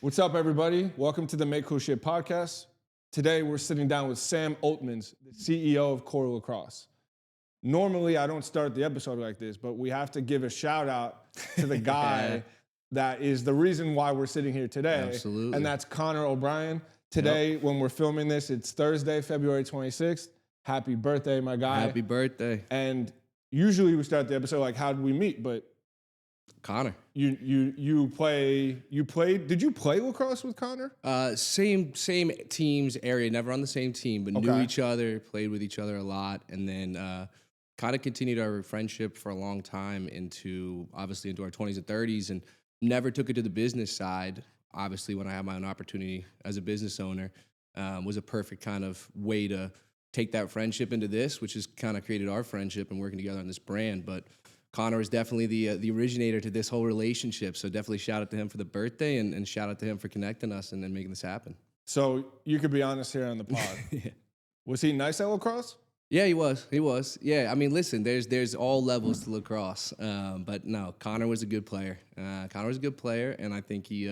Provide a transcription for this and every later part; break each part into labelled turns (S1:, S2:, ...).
S1: What's up, everybody? Welcome to the Make Cool Shit podcast. Today, we're sitting down with Sam Oltmans, the CEO of Core Lacrosse. Normally, I don't start the episode like this, but we have to give a shout out to the guy that is the reason why we're sitting here today.
S2: Absolutely.
S1: And that's Connor O'Brien. Today, when we're filming this, it's Thursday, February 26th. Happy birthday, my guy.
S2: Happy birthday.
S1: And usually we start the episode like, how did we meet? But
S2: Connor.
S1: You played, did you play lacrosse with Connor?
S2: Same teams area, never on the same team, but knew each other, played with each other a lot, and then kind of continued our friendship for a long time into our 20s and 30s, and never took it to the business side. Obviously, when I had my own opportunity as a business owner, was a perfect kind of way to take that friendship into this, which has kind of created our friendship and working together on this brand. But Connor is definitely the originator to this whole relationship. So definitely shout out to him for the birthday and shout out to him for connecting us and then making this happen.
S1: So you could be honest here on the pod.
S2: Yeah.
S1: Was he nice at lacrosse?
S2: Yeah, he was. Yeah, I mean, listen, there's all levels to lacrosse. But no, Connor was a good player. Connor was a good player, and I think he,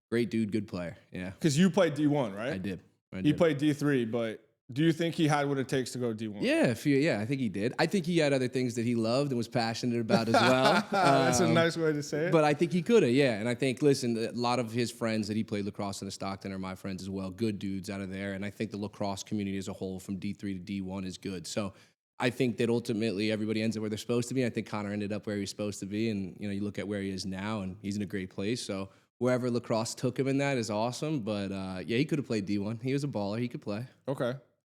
S2: great dude, good player. Yeah.
S1: Because you played D1, right?
S2: I did.
S1: He played D3, but do you think he had what it takes to go D1?
S2: Yeah, I think he did. I think he had other things that he loved and was passionate about as well.
S1: That's a nice way to say it.
S2: But I think he could have, yeah. And I think, listen, a lot of his friends that he played lacrosse in the Stockton are my friends as well. Good dudes out of there. And I think the lacrosse community as a whole from D3 to D1 is good. So I think that ultimately everybody ends up where they're supposed to be. I think Connor ended up where he was supposed to be. And, you look at where he is now, and he's in a great place. So wherever lacrosse took him in that is awesome. But, yeah, he could have played D1. He was a baller. He could play.
S1: Okay.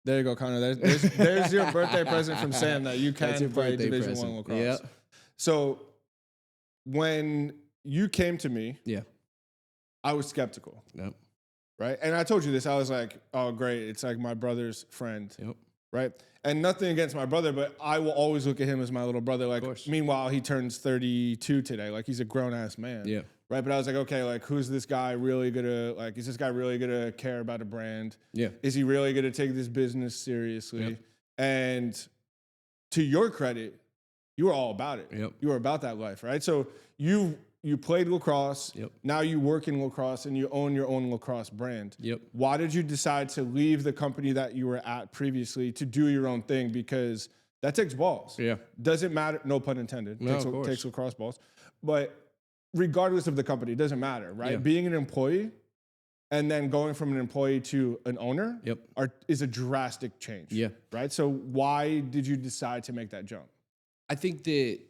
S1: There you go, Connor. There's your birthday present from Sam that you can play Division I lacrosse.
S2: Yeah.
S1: So when you came to me, I was skeptical.
S2: Yep.
S1: Right? And I told you this. I was like, oh, great. It's like my brother's friend.
S2: Yep.
S1: Right? And nothing against my brother, but I will always look at him as my little brother. Like, meanwhile, he turns 32 today. Like, he's a grown-ass man.
S2: Yeah.
S1: Right? But I was like, okay, like, who's this guy really gonna, like, is this guy really gonna care about a brand?
S2: Yeah.
S1: Is he really gonna take this business seriously?
S2: Yep.
S1: And to your credit, you were all about it.
S2: Yep.
S1: You were about that life, right? So you played lacrosse.
S2: Yep.
S1: Now you work in lacrosse and you own your own lacrosse brand.
S2: Yep.
S1: Why did you decide to leave the company that you were at previously to do your own thing? Because that takes balls.
S2: Yeah.
S1: Doesn't matter. No pun intended.
S2: No, of course.
S1: Takes lacrosse balls. But regardless of the company, it doesn't matter, right?
S2: Yeah.
S1: Being an employee and then going from an employee to an owner is a drastic change.
S2: Yeah.
S1: Right? So why did you decide to make that jump?
S2: I think that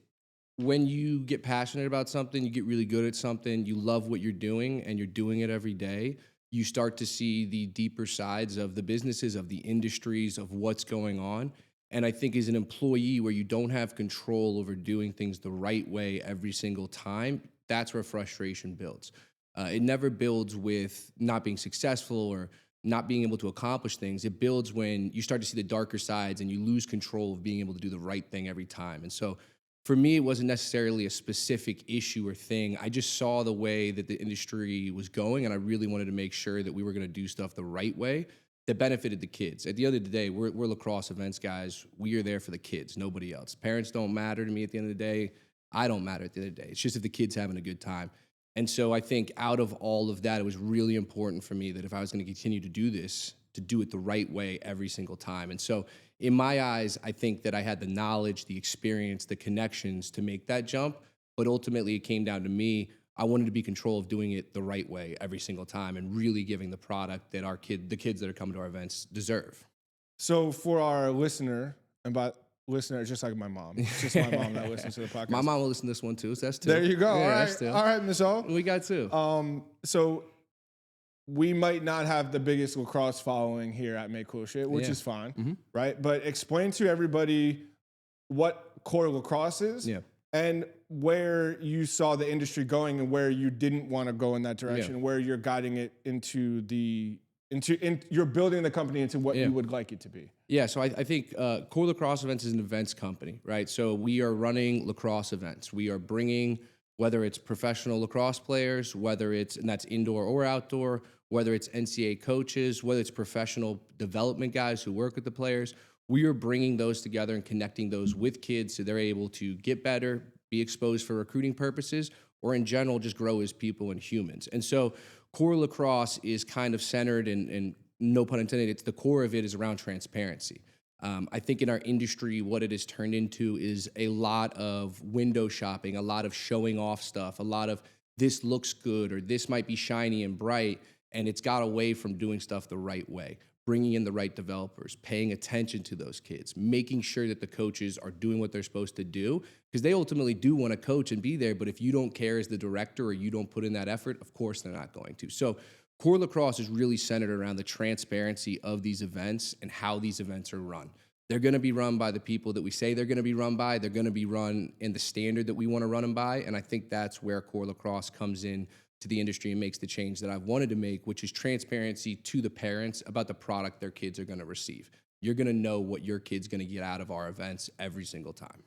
S2: when you get passionate about something, you get really good at something, you love what you're doing, and you're doing it every day, you start to see the deeper sides of the businesses, of the industries, of what's going on. And I think as an employee where you don't have control over doing things the right way every single time, that's where frustration builds. It never builds with not being successful or not being able to accomplish things. It builds when you start to see the darker sides and you lose control of being able to do the right thing every time. And so for me, it wasn't necessarily a specific issue or thing. I just saw the way that the industry was going, and I really wanted to make sure that we were going to do stuff the right way that benefited the kids. At the end of the day, we're lacrosse events guys. We are there for the kids, nobody else. Parents don't matter to me at the end of the day. I don't matter at the end of the day. It's just if the kid's having a good time. And so I think out of all of that, it was really important for me that if I was going to continue to do this, to do it the right way every single time. And so in my eyes, I think that I had the knowledge, the experience, the connections to make that jump. But ultimately, it came down to me. I wanted to be in control of doing it the right way every single time and really giving the product that the kids that are coming to our events deserve.
S1: So for our listener, and by listener, it's just like my mom. It's just my mom that listens to the podcast.
S2: My mom will listen to this one too, so that's two.
S1: There you go.
S2: Yeah,
S1: all right, Miss O.
S2: We got two.
S1: So we might not have the biggest lacrosse following here at Make Cool Shit, which is fine, right? But explain to everybody what Core Lacrosse is and where you saw the industry going and where you didn't want to go in that direction, where you're guiding it into you're building the company into what you would like it to be.
S2: Yeah, so I think Core Lacrosse Events is an events company, right? So we are running lacrosse events. We are bringing, whether it's professional lacrosse players, and that's indoor or outdoor, whether it's NCAA coaches, whether it's professional development guys who work with the players, we are bringing those together and connecting those with kids so they're able to get better, be exposed for recruiting purposes, or in general, just grow as people and humans. And so Core Lacrosse is kind of centered, and no pun intended, it's the core of it is around transparency. I think in our industry, what it has turned into is a lot of window shopping, a lot of showing off stuff, a lot of this looks good or this might be shiny and bright, and it's got away from doing stuff the right way, bringing in the right developers, paying attention to those kids, making sure that the coaches are doing what they're supposed to do, because they ultimately do want to coach and be there, but if you don't care as the director or you don't put in that effort, of course they're not going to. So Core Lacrosse is really centered around the transparency of these events and how these events are run. They're going to be run by the people that we say they're going to be run by. They're going to be run in the standard that we want to run them by, and I think that's where Core Lacrosse comes in to the industry and makes the change that I've wanted to make, which is transparency to the parents about the product their kids are going to receive. You're going to know what your kid's going to get out of our events every single time.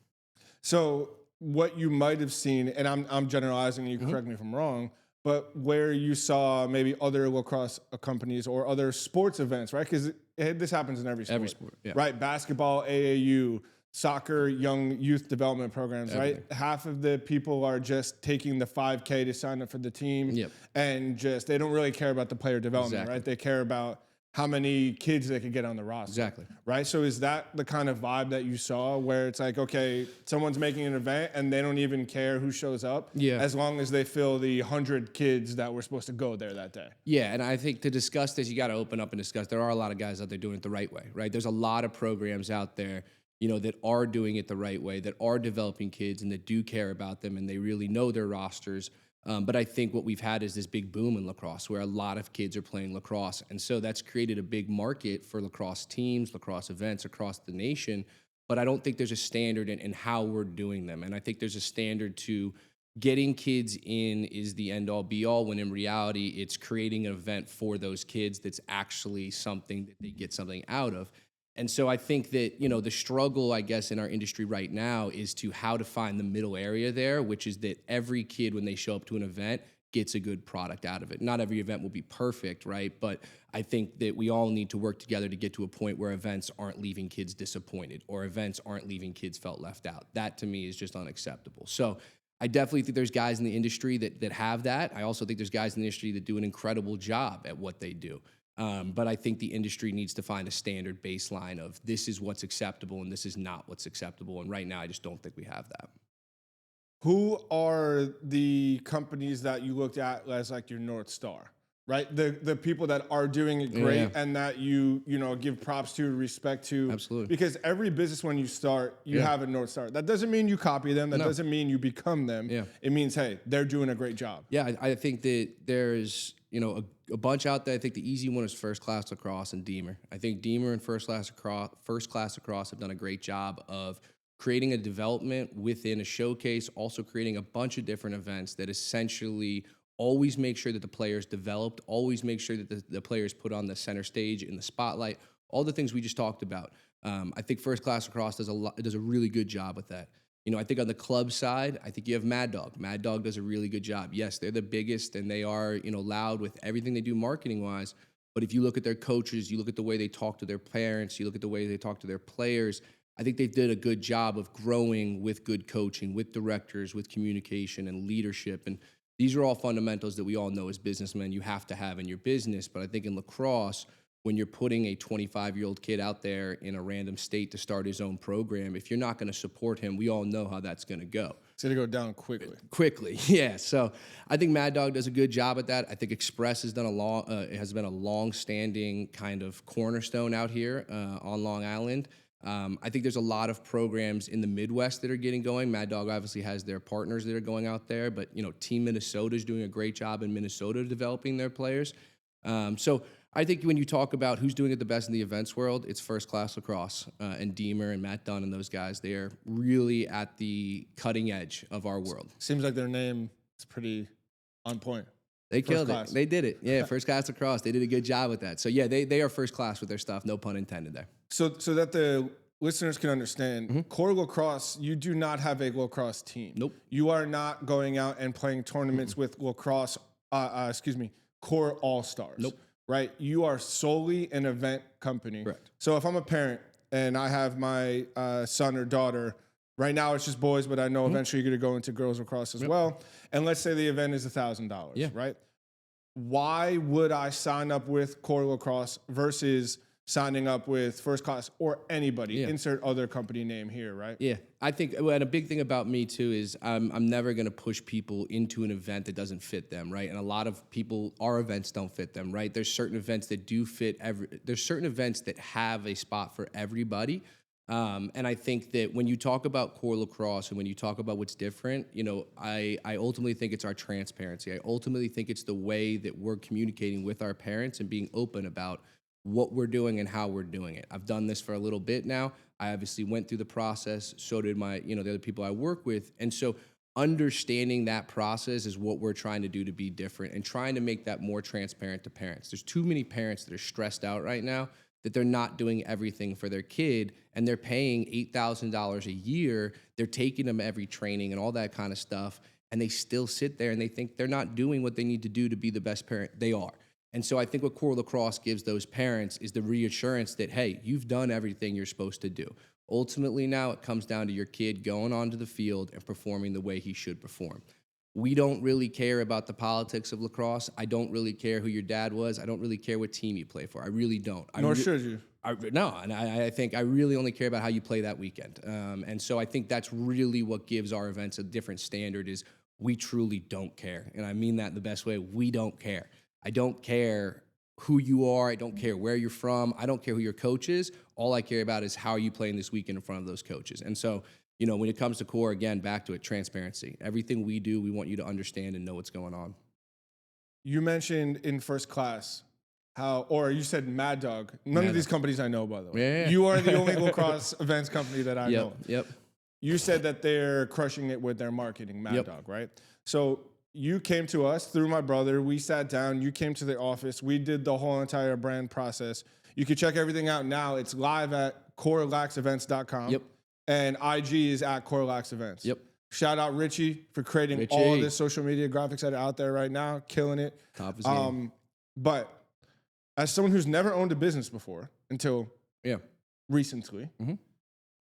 S1: So what you might have seen, and I'm generalizing, and you can correct me if I'm wrong, but where you saw maybe other lacrosse companies or other sports events, right? Because this happens in every sport.
S2: Every sport, yeah.
S1: Right? Basketball, AAU, soccer, young youth development programs,
S2: Everything.
S1: right? Half of the people are just taking the 5K to sign up for the team,
S2: Yep.
S1: and just they don't really care about the player development,
S2: Exactly.
S1: right? They care about how many kids they could get on the roster.
S2: Exactly.
S1: Right? So is that the kind of vibe that you saw where it's like, okay, someone's making an event and they don't even care who shows up as long as they fill the 100 kids that were supposed to go there that day?
S2: Yeah, and I think to discuss this, you got to open up and discuss. There are a lot of guys out there doing it the right way, right? There's a lot of programs out there, that are doing it the right way, that are developing kids and that do care about them and they really know their rosters. But I think what we've had is this big boom in lacrosse where a lot of kids are playing lacrosse. And so that's created a big market for lacrosse teams, lacrosse events across the nation. But I don't think there's a standard in how we're doing them. And I think there's a standard to getting kids in is the end all be all, when in reality, it's creating an event for those kids that's actually something that they get something out of. And so I think that, the struggle, I guess, in our industry right now is to how to find the middle area there, which is that every kid, when they show up to an event, gets a good product out of it. Not every event will be perfect, right? But I think that we all need to work together to get to a point where events aren't leaving kids disappointed or events aren't leaving kids felt left out. That, to me, is just unacceptable. So I definitely think there's guys in the industry that have that. I also think there's guys in the industry that do an incredible job at what they do. But I think the industry needs to find a standard baseline of this is what's acceptable and this is not what's acceptable. And right now, I just don't think we have that.
S1: Who are the companies that you looked at as like your North Star, right? The people that are doing it great and that you give props to, respect to.
S2: Absolutely.
S1: Because every business, when you start, you have a North Star. That doesn't mean you copy them. That doesn't mean you become them. Yeah. It means, hey, they're doing a great job.
S2: Yeah, I think that there's, a bunch out there. I think the easy one is First Class Lacrosse and Deemer. I think Deemer and First Class Lacrosse have done a great job of creating a development within a showcase, also creating a bunch of different events that essentially always make sure that the players developed, always make sure that the players put on the center stage in the spotlight, all the things we just talked about. I think First Class Lacrosse does a really good job with that. I think on the club side, I think you have Mad Dog. Mad Dog does a really good job. Yes, they're the biggest and they are, loud with everything they do marketing-wise. But if you look at their coaches, you look at the way they talk to their parents, you look at the way they talk to their players, I think they did a good job of growing with good coaching, with directors, with communication and leadership. And these are all fundamentals that we all know as businessmen you have to have in your business. But I think in lacrosse, when you're putting a 25-year-old kid out there in a random state to start his own program, if you're not going to support him, we all know how that's going to go.
S1: It's going to go down quickly.
S2: Quickly, yeah. So I think Mad Dog does a good job at that. I think Express has done has been a long-standing kind of cornerstone out here on Long Island. I think there's a lot of programs in the Midwest that are getting going. Mad Dog obviously has their partners that are going out there, but Team Minnesota is doing a great job in Minnesota developing their players. So I think when you talk about who's doing it the best in the events world, it's First Class Lacrosse and Deemer and Matt Dunn and those guys. They are really at the cutting edge of our world.
S1: Seems like their name is pretty on point.
S2: They killed it. They did it. Yeah, First Class Lacrosse. They did a good job with that. So yeah, they are first class with their stuff. No pun intended there.
S1: So that the listeners can understand, Core Lacrosse, you do not have a lacrosse team.
S2: Nope.
S1: You are not going out and playing tournaments with lacrosse, Core All-Stars.
S2: Nope.
S1: Right? You are solely an event company.
S2: Correct.
S1: So if I'm a parent and I have my son or daughter, right now it's just boys, but I know eventually you're going to go into girls lacrosse as well. And let's say the event is $1,000, right? why would I sign up with Core Lacrosse versus signing up with First Class or anybody? Insert other company name here, right?
S2: Yeah, I think, and a big thing about me too is I'm never going to push people into an event that doesn't fit them, right? And a lot of people, our events don't fit them, right? There's certain events that do fit there's certain events that have a spot for everybody. And I think that when you talk about Core Lacrosse and when you talk about what's different, you know, I ultimately think it's our transparency. I ultimately think it's the way that we're communicating with our parents and being open about what we're doing and how we're doing it. I've done this for a little bit now. I obviously went through the process. So did my, the other people I work with. And so understanding that process is what we're trying to do to be different and trying to make that more transparent to parents. There's too many parents that are stressed out right now that they're not doing everything for their kid and they're paying $8,000 a year. They're taking them every training and all that kind of stuff. And they still sit there and they think they're not doing what they need to do to be the best parent they are. And so I think what Core Lacrosse gives those parents is the reassurance that, hey, you've done everything you're supposed to do. Ultimately now it comes down to your kid going onto the field and performing the way he should perform. We don't really care about the politics of lacrosse. I don't really care who your dad was. I don't really care what team you play for. I really don't.
S1: Nor should you.
S2: No, and I think I really only care about how you play that weekend. And so I think that's really what gives our events a different standard is we truly don't care. And I mean that in the best way. We don't care. I don't care who you are. I don't care where you're from. I don't care who your coach is. All I care about is how are you playing this weekend in front of those coaches. And so, when it comes to Core, again, back to it, transparency. Everything we do, we want you to understand and know what's going on.
S1: You mentioned in First Class or you said Mad Dog. None of these companies I know, by the way.
S2: Yeah.
S1: You are the only lacrosse events company that I know.
S2: Yep.
S1: You said that they're crushing it with their marketing, Mad Dog, right? So you came to us through my brother. We sat down. You came to the office. We did the whole entire brand process. You can check everything out now. It's live at corelaxevents.com.
S2: Yep.
S1: And IG is at Core Lacrosse Events.
S2: Yep.
S1: Shout out Richie for creating all of the social media graphics that are out there right now, killing it.
S2: Top of his game.
S1: But as someone who's never owned a business before until recently,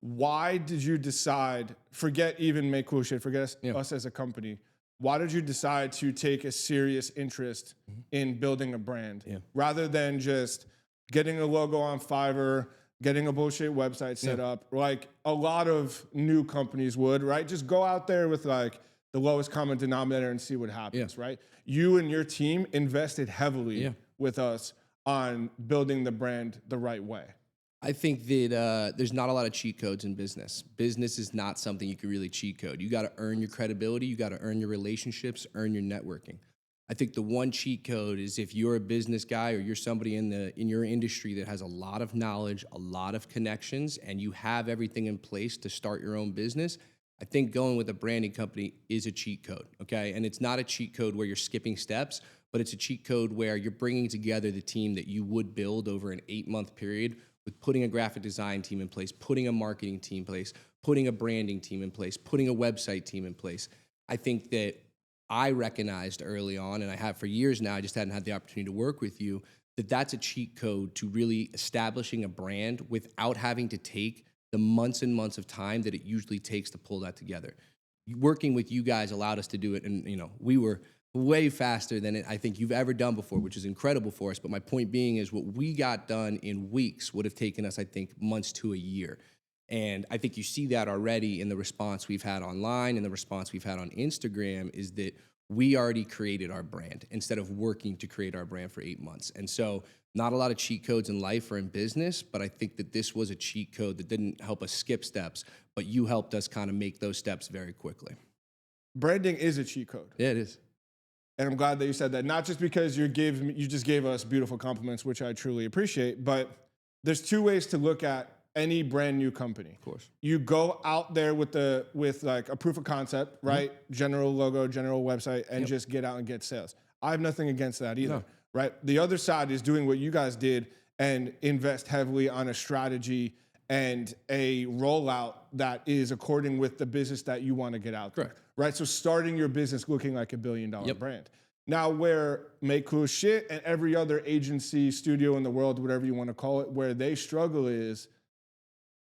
S1: why did you decide, forget even Make Cool Shit, forget us as a company, why did you decide to take a serious interest in building a brand rather than just getting a logo on Fiverr, getting a bullshit website set up, like a lot of new companies would, right? Just go out there with like the lowest common denominator and see what happens, right? You and your team invested heavily with us on building the brand the right way.
S2: I think that there's not a lot of cheat codes in business. Business is not something you can really cheat code. You got to earn your credibility. You got to earn your relationships, earn your networking. I think the one cheat code is if you're a business guy or you're somebody in your industry that has a lot of knowledge, a lot of connections, and you have everything in place to start your own business, I think going with a branding company is a cheat code, okay? And it's not a cheat code where you're skipping steps, but it's a cheat code where you're bringing together the team that you would build over an 8-month period with putting a graphic design team in place, putting a marketing team in place, putting a branding team in place, putting a website team in place. I think that I recognized early on, and I have for years now, I just hadn't had the opportunity to work with you, that that's a cheat code to really establishing a brand without having to take the months and months of time that it usually takes to pull that together. Working with you guys allowed us to do it, and we were way faster than I think you've ever done before, which is incredible for us. But my point being is what we got done in weeks would have taken us, I think, months to a year. And I think you see that already in the response we've had online and the response we've had on Instagram is that we already created our brand instead of working to create our brand for 8 months. And so not a lot of cheat codes in life or in business, but I think that this was a cheat code that didn't help us skip steps, but you helped us kind of make those steps very quickly.
S1: Branding is a cheat code.
S2: Yeah, it is.
S1: And I'm glad that you said that, not just because you just gave us beautiful compliments, which I truly appreciate, but there's two ways to look at any brand new company.
S2: Of course.
S1: You go out there with like a proof of concept, right? General logo, general website, and just get out and get sales. I have nothing against that either, right? The other side is doing what you guys did and invest heavily on a strategy and a rollout that is according with the business that you want to get out there, right? So starting your business looking like $1 billion brand. Now, where Make Cool Shit and every other agency, studio in the world, whatever you want to call it, where they struggle is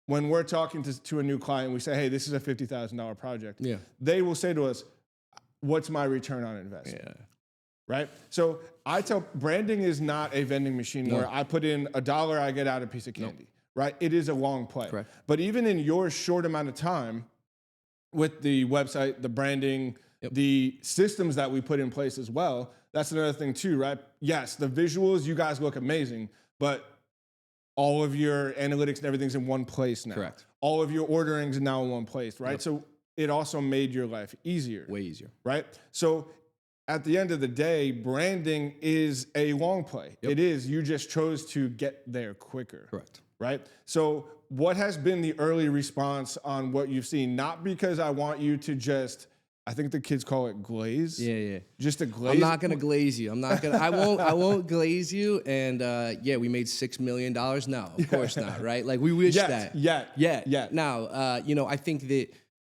S1: when we're talking to a new client, we say, hey, this is a $50,000 project. They will say to us, what's my return on investment? right? So I tell branding is not a vending machine where I put in $1, I get out a piece of candy, right? It is a long play.
S2: Correct.
S1: But even in your short amount of time with the website, the branding, the systems that we put in place as well, that's another thing too, right? Yes, the visuals, you guys look amazing, but all of your analytics and everything's in one place now.
S2: Correct.
S1: All of your ordering's now in one place, right? So it also made your life easier.
S2: Way easier.
S1: Right? So at the end of the day, branding is a long play. It is. You just chose to get there quicker.
S2: Correct.
S1: Right? So what has been the early response on what you've seen? Not because I want you to just, I think the kids call it glaze.
S2: Yeah.
S1: Just a glaze.
S2: I'm not gonna glaze you. I won't glaze you. And we made $6 million. No, of course not. Right? Like we wish that.
S1: Yeah.
S2: Now, I think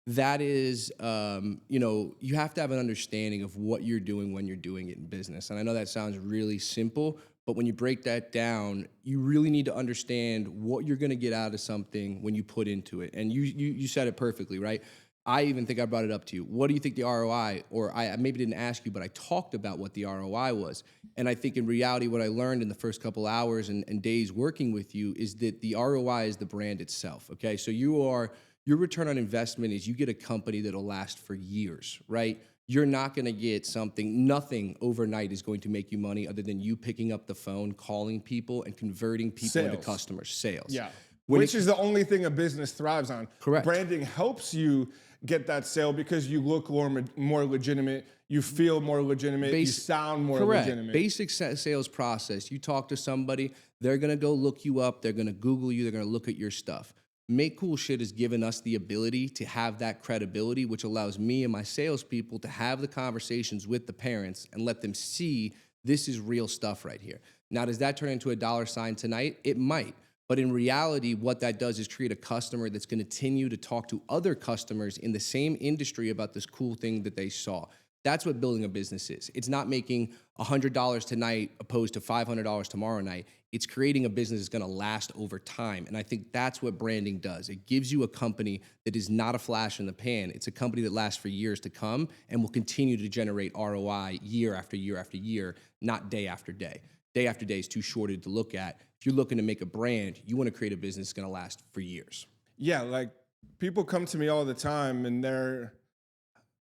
S2: that is, you have to have an understanding of what you're doing when you're doing it in business. And I know that sounds really simple, but when you break that down, you really need to understand what you're going to get out of something when you put into it. And you said it perfectly, right? I even think I brought it up to you. What do you think the ROI, or I maybe didn't ask you, but I talked about what the ROI was. And I think in reality, what I learned in the first couple hours and days working with you is that the ROI is the brand itself, okay? So your return on investment is you get a company that'll last for years, right? You're not going to get nothing overnight is going to make you money other than you picking up the phone, calling people, and converting people into customers, sales.
S1: Yeah, which is the only thing a business thrives on.
S2: Correct.
S1: Branding helps you get that sale because you look more legitimate, you feel more legitimate, you sound more legitimate.
S2: Basic sales process. You talk to somebody, they're going to go look you up, they're going to Google you, they're going to look at your stuff. Make Cool Shit has given us the ability to have that credibility, which allows me and my salespeople to have the conversations with the parents and let them see this is real stuff right here. Now, does that turn into a dollar sign tonight? It might. But in reality, what that does is create a customer that's going to continue to talk to other customers in the same industry about this cool thing that they saw. That's what building a business is. It's not making $100 tonight opposed to $500 tomorrow night. It's creating a business that's going to last over time. And I think that's what branding does. It gives you a company that is not a flash in the pan. It's a company that lasts for years to come and will continue to generate ROI year after year after year, not day after day. Day after day is too shorted to look at. If you're looking to make a brand, you want to create a business that's going to last for years.
S1: Yeah, like people come to me all the time and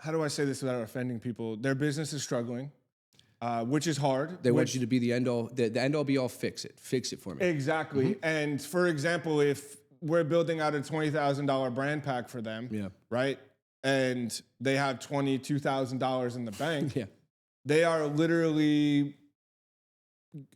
S1: how do I say this without offending people? Their business is struggling, which is hard.
S2: They want you to be the end all, the end all be all. Fix it for me.
S1: Exactly. And for example, if we're building out a $20,000 brand pack for them, right, and they have $22,000 in the bank, they are literally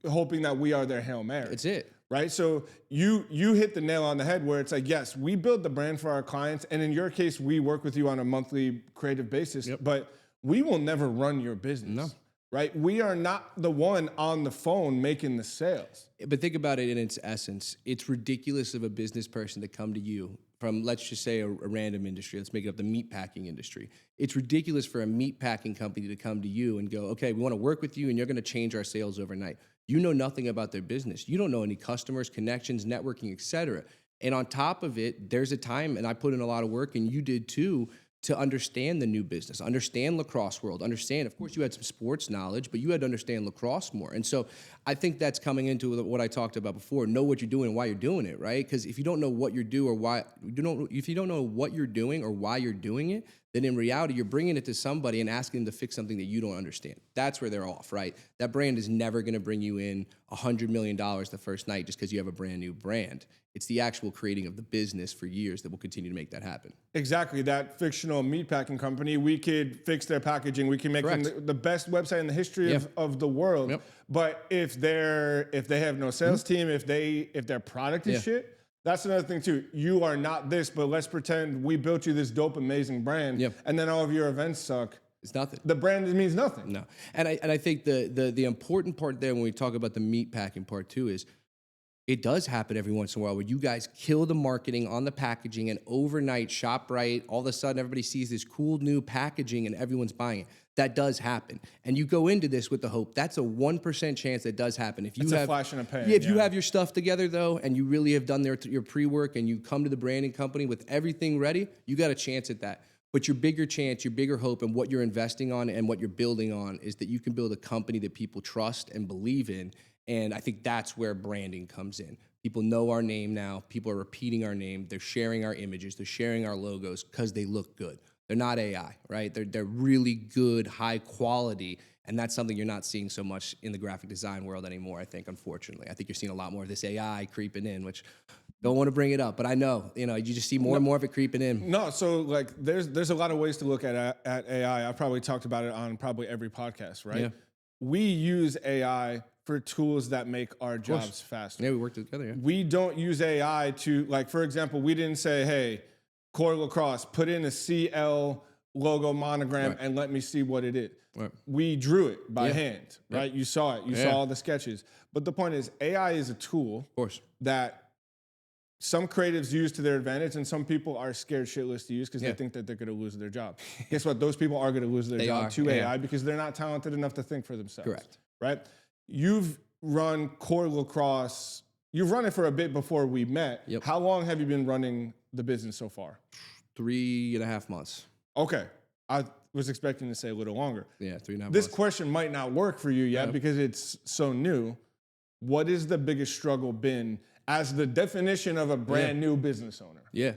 S1: hoping that we are their Hail Mary.
S2: It's it.
S1: Right? So you hit the nail on the head where it's like, yes, we build the brand for our clients. And in your case, we work with you on a monthly creative basis, but we will never run your business.
S2: No.
S1: Right? We are not the one on the phone making the sales.
S2: But think about it in its essence. It's ridiculous of a business person to come to you from, let's just say, a random industry. Let's make it up the meat packing industry. It's ridiculous for a meat packing company to come to you and go, okay, we want to work with you and you're going to change our sales overnight. You know nothing about their business. You don't know any customers, connections, networking, et cetera. And on top of it, there's a time, and I put in a lot of work, and you did too, to understand the new business, understand lacrosse world, understand, of course, you had some sports knowledge, but you had to understand lacrosse more. And so I think that's coming into what I talked about before, know what you're doing and why you're doing it, right? Because if you don't know what you do or why, if you don't know what you're doing or why you're doing it, then in reality, you're bringing it to somebody and asking them to fix something that you don't understand. That's where they're off, right? That brand is never going to bring you in $100 million the first night just because you have a brand new brand. It's the actual creating of the business for years that will continue to make that happen.
S1: Exactly. That fictional meatpacking company, we could fix their packaging. We can make them the best website in the history of the world. Yep. But if they have no sales team, if their product is shit, that's another thing too. You are not this, but let's pretend we built you this dope, amazing brand, and then all of your events suck.
S2: It's nothing.
S1: The brand means nothing.
S2: No. And I think the important part there when we talk about the meat packing part too is it does happen every once in a while where you guys kill the marketing on the packaging and overnight ShopRite, all of a sudden everybody sees this cool new packaging and everyone's buying it. That does happen. And you go into this with the hope. That's a 1% chance that does happen. If you have
S1: a flash in a pan.
S2: If you have your stuff together though, and you really have done your pre-work and you come to the branding company with everything ready, you got a chance at that. But your bigger chance, your bigger hope, and what you're investing on and what you're building on is that you can build a company that people trust and believe in. And I think that's where branding comes in. People know our name now. People are repeating our name. They're sharing our images. They're sharing our logos because they look good. They're not AI, right? They're really good, high quality. And that's something you're not seeing so much in the graphic design world anymore, I think, unfortunately. I think you're seeing a lot more of this AI creeping in, which don't want to bring it up, but I know, you just see more and more of it creeping in.
S1: No, so like there's a lot of ways to look at AI. I've probably talked about it on probably every podcast, right? Yeah. We use AI for tools that make our jobs faster.
S2: Yeah, we work together, yeah.
S1: We don't use AI to, like, for example, we didn't say, hey, Core Lacrosse, put in a CL logo monogram and let me see what it is. Right. We drew it by hand, right? You saw it. You saw all the sketches. But the point is, AI is a tool that some creatives use to their advantage, and some people are scared shitless to use because they think that they're going to lose their job. Guess what? Those people are going to lose their job to AI because they're not talented enough to think for themselves.
S2: Correct.
S1: Right? You've run Core Lacrosse. You've run it for a bit before we met.
S2: Yep.
S1: How long have you been running the business so far?
S2: 3.5 months.
S1: Okay. I was expecting to say a little longer.
S2: Yeah, 3.5 months.
S1: This question might not work for you yet because it's so new. What is the biggest struggle been as the definition of a brand new business owner?
S2: Yeah.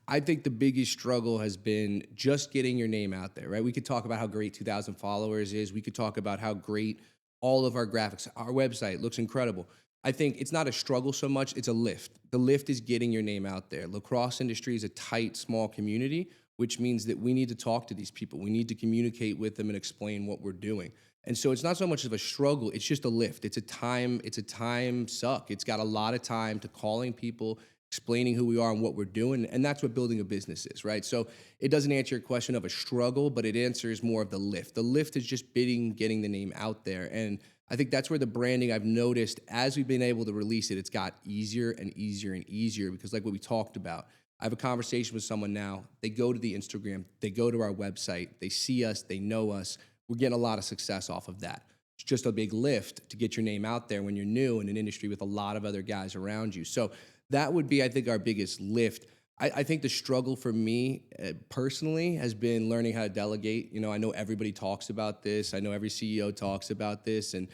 S2: I think the biggest struggle has been just getting your name out there, right? We could talk about how great 2,000 followers is. We could talk about how great all of our graphics, our website looks incredible. I think it's not a struggle so much, it's a lift. The lift is getting your name out there. Lacrosse industry is a tight, small community, which means that we need to talk to these people. We need to communicate with them and explain what we're doing. And so it's not so much of a struggle, it's just a lift. It's a time suck. It's got a lot of time to calling people, explaining who we are and what we're doing, and that's what building a business is, right? So it doesn't answer your question of a struggle, but it answers more of the lift. The lift is just getting the name out there, and I think that's where the branding, I've noticed, as we've been able to release it, it's got easier and easier and easier because like what we talked about, I have a conversation with someone now, they go to the Instagram, they go to our website, they see us, they know us, we're getting a lot of success off of that. It's just a big lift to get your name out there when you're new in an industry with a lot of other guys around you. So that would be, I think, our biggest lift. I think the struggle for me personally has been learning how to delegate. I know everybody talks about this. I know every CEO talks about this. And,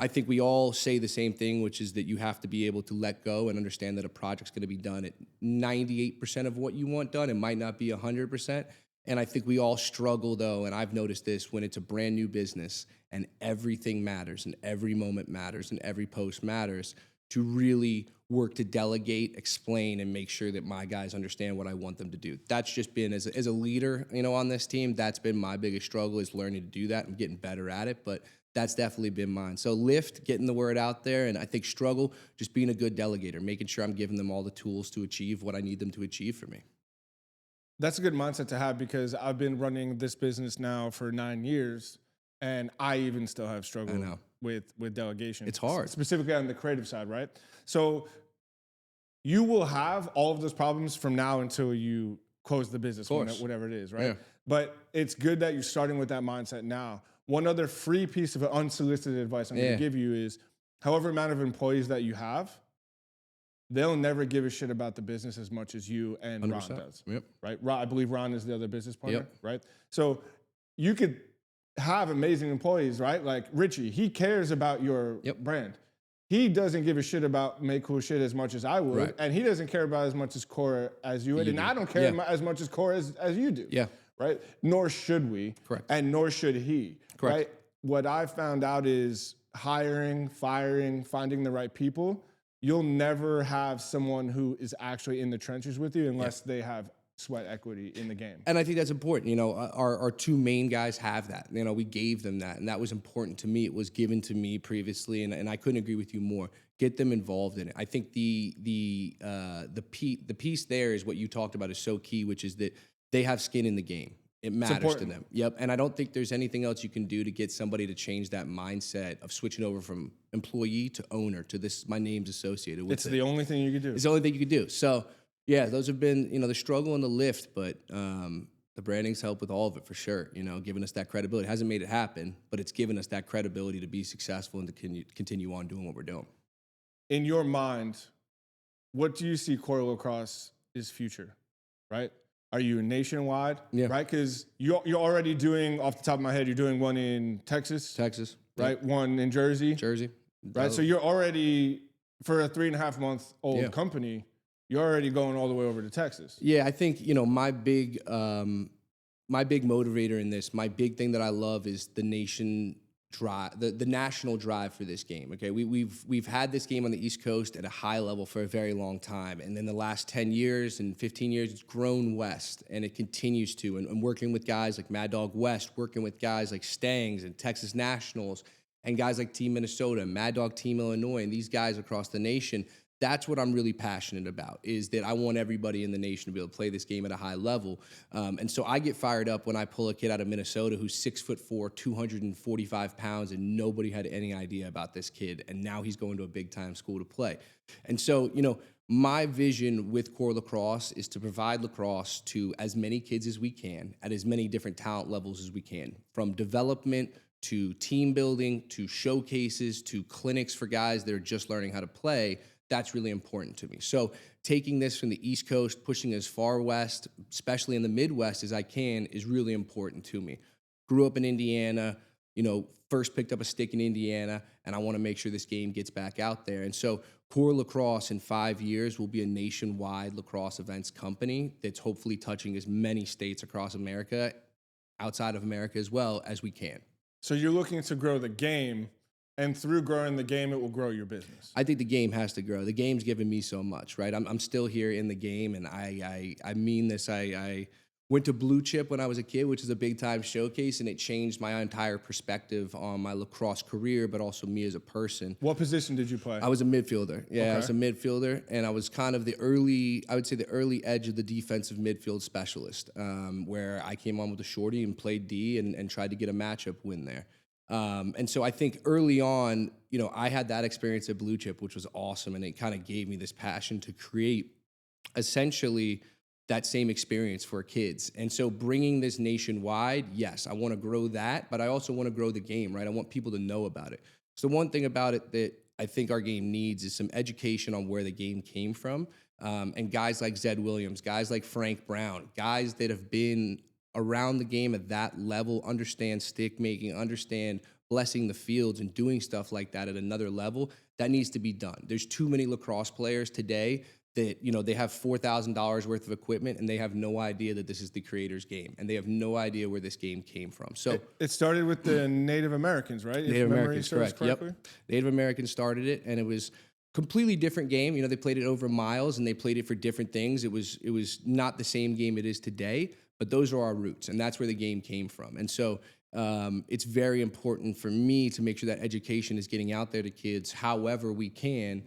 S2: I think we all say the same thing, which is that you have to be able to let go and understand that a project's going to be done at 98% of what you want done. It might not be 100%. And I think we all struggle, though, and I've noticed this, when it's a brand new business and everything matters and every moment matters and every post matters, to really work to delegate, explain, and make sure that my guys understand what I want them to do. That's just been, as a leader, on this team, that's been my biggest struggle, is learning to do that and getting better at it, but that's definitely been mine. So lift, getting the word out there, and I think struggle, just being a good delegator, making sure I'm giving them all the tools to achieve what I need them to achieve for me.
S1: That's a good mindset to have because I've been running this business now for 9 years, and I even still have struggled with delegation.
S2: It's hard.
S1: Specifically on the creative side, right? So you will have all of those problems from now until you close the business, whatever it is, right? Yeah. But it's good that you're starting with that mindset now. One other free piece of unsolicited advice I'm going to give you is, however amount of employees that you have, they'll never give a shit about the business as much as you and 100%. Ron does. Yep. Right? I believe Ron is the other business partner, right? So you could have amazing employees, right? Like Richie, he cares about your brand. He doesn't give a shit about Make Cool Shit as much as I would, and he doesn't care about as much as Core as you would, and I don't care as much as Core as you do. Yeah. Right? Nor should we. Correct. And nor should he. Correct. Right? What I've found out is hiring, firing, finding the right people, you'll never have someone who is actually in the trenches with you unless they have sweat equity in the game.
S2: And I think that's important. Our two main guys have that. We gave them that, and that was important to me. It was given to me previously, and I couldn't agree with you more. Get them involved in it. I think the piece there is what you talked about is so key, which is that they have skin in the game. It matters to them. Yep. And I don't think there's anything else you can do to get somebody to change that mindset of switching over from employee to owner to this, my name's associated with it.
S1: It's the only thing you can do.
S2: It's the only thing you can do. So yeah, those have been, the struggle and the lift, but the branding's helped with all of it for sure, giving us that credibility. It hasn't made it happen, but it's given us that credibility to be successful and to continue on doing what we're doing.
S1: In your mind, what do you see Core Lacrosse's future, right? Are you nationwide?
S2: Yeah.
S1: Right? Because you're already doing, off the top of my head, you're doing one in Texas. Right? Yeah. One in Jersey. Right? So you're already, for a 3.5-month-old company, you're already going all the way over to Texas.
S2: Yeah, I think, my big motivator in this, my big thing that I love is the national drive for this game. Okay, we've had this game on the East Coast at a high level for a very long time, and then the last 10 years and 15 years, it's grown west, and it continues to. And working with guys like Mad Dog West, working with guys like Stangs and Texas Nationals, and guys like Team Minnesota, Mad Dog Team Illinois, and these guys across the nation. That's what I'm really passionate about, is that I want everybody in the nation to be able to play this game at a high level. And so I get fired up when I pull a kid out of Minnesota who's 6'4", 245 pounds, and nobody had any idea about this kid. And now he's going to a big time school to play. And so, my vision with Core Lacrosse is to provide lacrosse to as many kids as we can at as many different talent levels as we can, from development to team building to showcases to clinics for guys that are just learning how to play. That's really important to me. So taking this from the East Coast, pushing as far west, especially in the Midwest as I can, is really important to me. Grew up in Indiana, first picked up a stick in Indiana, and I want to make sure this game gets back out there. And so Core Lacrosse in 5 years will be a nationwide lacrosse events company that's hopefully touching as many states across America, outside of America as well, as we can.
S1: So you're looking to grow the game, and through growing the game, it will grow your business.
S2: I think the game has to grow. The game's given me so much, right? I'm still here in the game, and I mean this. I went to Blue Chip when I was a kid, which is a big-time showcase, and it changed my entire perspective on my lacrosse career, but also me as a person.
S1: What position did you play?
S2: I was a midfielder. Yeah, okay. I was a midfielder, and I was kind of the early edge of the defensive midfield specialist, where I came on with a shorty and played D and tried to get a matchup win there. And so I think early on, I had that experience at Blue Chip, which was awesome. And it kind of gave me this passion to create essentially that same experience for kids. And so bringing this nationwide, yes, I want to grow that, but I also want to grow the game, right? I want people to know about it. So one thing about it that I think our game needs is some education on where the game came from. And guys like Zed Williams, guys like Frank Brown, guys that have been around the game at that level, understand stick making, understand blessing the fields and doing stuff like that at another level, that needs to be done. There's too many lacrosse players today that, they have $4,000 worth of equipment and they have no idea that this is the creator's game, and they have no idea where this game came from. So
S1: it started with the Native Americans, right?
S2: Native Americans, correct. Yep. Native Americans started it, and it was completely different game. They played it over miles and they played it for different things. It was not the same game it is today. But those are our roots, and that's where the game came from. And so it's very important for me to make sure that education is getting out there to kids however we can,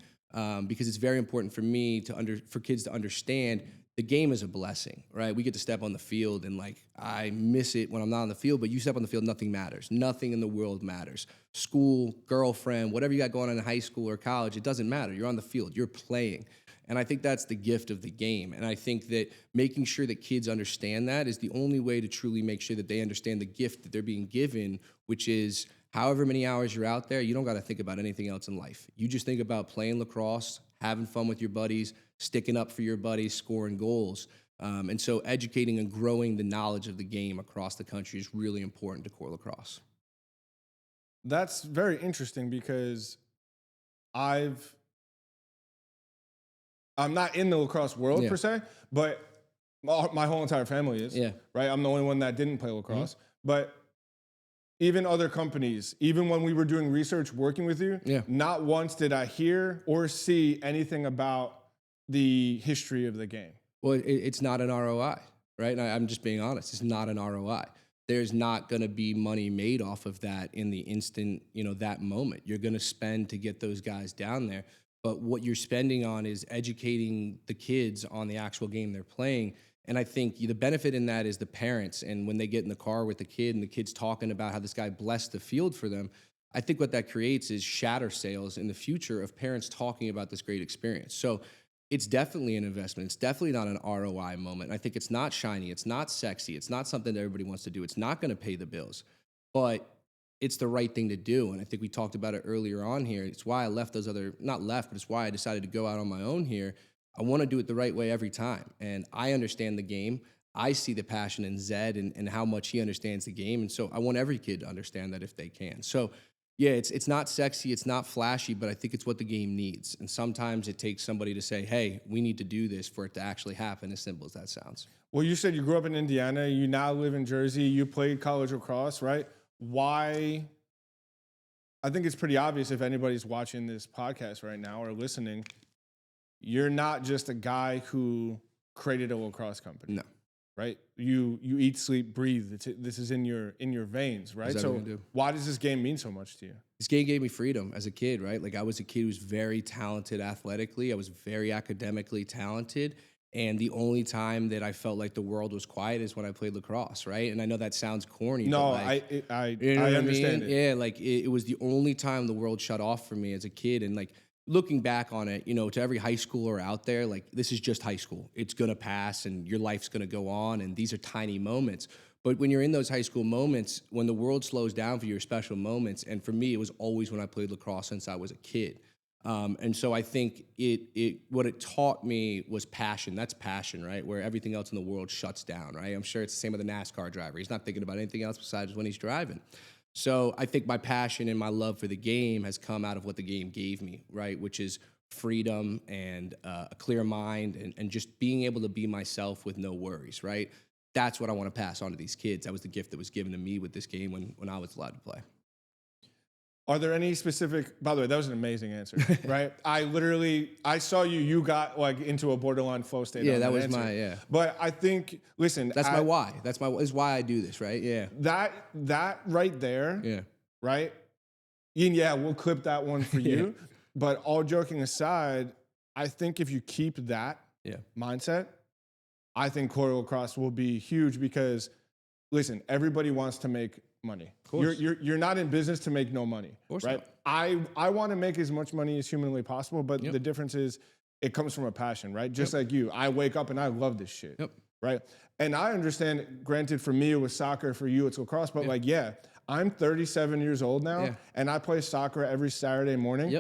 S2: because it's very important for me for kids to understand the game is a blessing, right? We get to step on the field, and I miss it when I'm not on the field, but you step on the field, nothing matters. Nothing in the world matters. School, girlfriend, whatever you got going on in high school or college, it doesn't matter. You're on the field, you're playing. And I think that's the gift of the game. And I think that making sure that kids understand that is the only way to truly make sure that they understand the gift that they're being given, which is however many hours you're out there, you don't got to think about anything else in life. You just think about playing lacrosse, having fun with your buddies, sticking up for your buddies, scoring goals. And so educating and growing the knowledge of the game across the country is really important to Core Lacrosse.
S1: That's very interesting, because I'm not in the lacrosse world per se, but my whole entire family is. Yeah. Right? I'm the only one that didn't play lacrosse. Mm-hmm. But even other companies, even when we were doing research working with you, not once did I hear or see anything about the history of the game.
S2: Well, it's not an ROI, right? And I'm just being honest. It's not an ROI. There's not going to be money made off of that in the instant, that moment. You're going to spend to get those guys down there. But what you're spending on is educating the kids on the actual game they're playing. And I think the benefit in that is the parents. And when they get in the car with the kid and the kid's talking about how this guy blessed the field for them, I think what that creates is shatter sales in the future of parents talking about this great experience. So it's definitely an investment. It's definitely not an ROI moment. And I think it's not shiny. It's not sexy. It's not something that everybody wants to do. It's not going to pay the bills. But it's the right thing to do. And I think we talked about it earlier on here. It's why I left not left, but it's why I decided to go out on my own here. I want to do it the right way every time. And I understand the game. I see the passion in Zed and how much he understands the game. And so I want every kid to understand that if they can. So yeah, it's not sexy, it's not flashy, but I think it's what the game needs. And sometimes it takes somebody to say, hey, we need to do this for it to actually happen, as simple as that sounds.
S1: Well, you said you grew up in Indiana, you now live in Jersey, you played college lacrosse, right? Why? I think it's pretty obvious if anybody's watching this podcast right now or listening, you're not just a guy who created a lacrosse company.
S2: No.
S1: Right? You eat, sleep, breathe. This is in your veins, right? So why does this game mean so much to you?
S2: This game gave me freedom as a kid, right? Like I was a kid who was very talented athletically. I was very academically talented. And the only time that I felt like the world was quiet is when I played lacrosse, right? And I know that sounds corny.
S1: No,
S2: but
S1: I understand it.
S2: Yeah, like it was the only time the world shut off for me as a kid. And like looking back on it, to every high schooler out there, like this is just high school. It's gonna pass and your life's gonna go on. And these are tiny moments. But when you're in those high school moments, when the world slows down for your special moments, and for me, it was always when I played lacrosse since I was a kid. And so I think what it taught me was passion. That's passion, right? Where everything else in the world shuts down, right? I'm sure it's the same with a NASCAR driver. He's not thinking about anything else besides when he's driving. So I think my passion and my love for the game has come out of what the game gave me, right? Which is freedom and a clear mind and just being able to be myself with no worries, right? That's what I want to pass on to these kids. That was the gift that was given to me with this game when I was allowed to play.
S1: Are there any specific, by the way, that was an amazing answer, right? I saw you got like into a borderline flow state.
S2: Yeah, that was answer.
S1: But I think, listen.
S2: That's my why. Is why I do this, right? Yeah.
S1: That right there.
S2: Yeah.
S1: Right? Yeah, we'll clip that one for you. But all joking aside, I think if you keep that mindset, I think Core Lacrosse will be huge because, listen, everybody wants to make money. You're not in business to make no money, right? Not. I want to make as much money as humanly possible, but the difference is it comes from a passion, right? Just like you, I wake up and I love this shit, right? And I understand, granted, for me it was soccer, for you it's lacrosse, but I'm 37 years old now, and I play soccer every Saturday morning.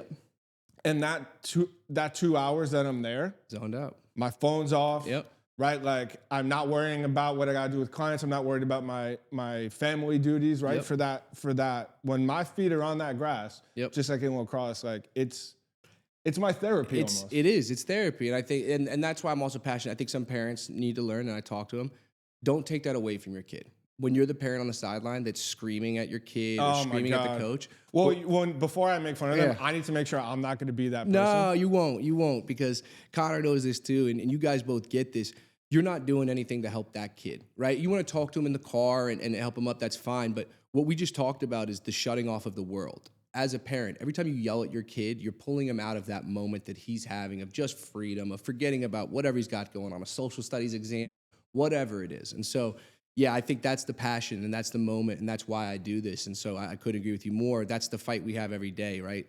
S1: And that 2 hours that I'm there,
S2: zoned out,
S1: my phone's off. Right, like I'm not worrying about what I gotta do with clients. I'm not worried about my family duties. Right, for that, when my feet are on that grass, just like in lacrosse, like it's my therapy.
S2: It's therapy, and I think, and that's why I'm also passionate. I think some parents need to learn, and I talk to them. Don't take that away from your kid. When you're the parent on the sideline that's screaming at your kid or screaming at the coach.
S1: Well, before I make fun of them, I need to make sure I'm not going to be that person.
S2: No, you won't, because Connor knows this too, and you guys both get this. You're not doing anything to help that kid, right? You want to talk to him in the car and help him up, that's fine. But what we just talked about is the shutting off of the world. As a parent, every time you yell at your kid, you're pulling him out of that moment that he's having of just freedom, of forgetting about whatever he's got going on, a social studies exam, whatever it is. And so, I think that's the passion and that's the moment and that's why I do this. And so I couldn't agree with you more. That's the fight we have every day, right?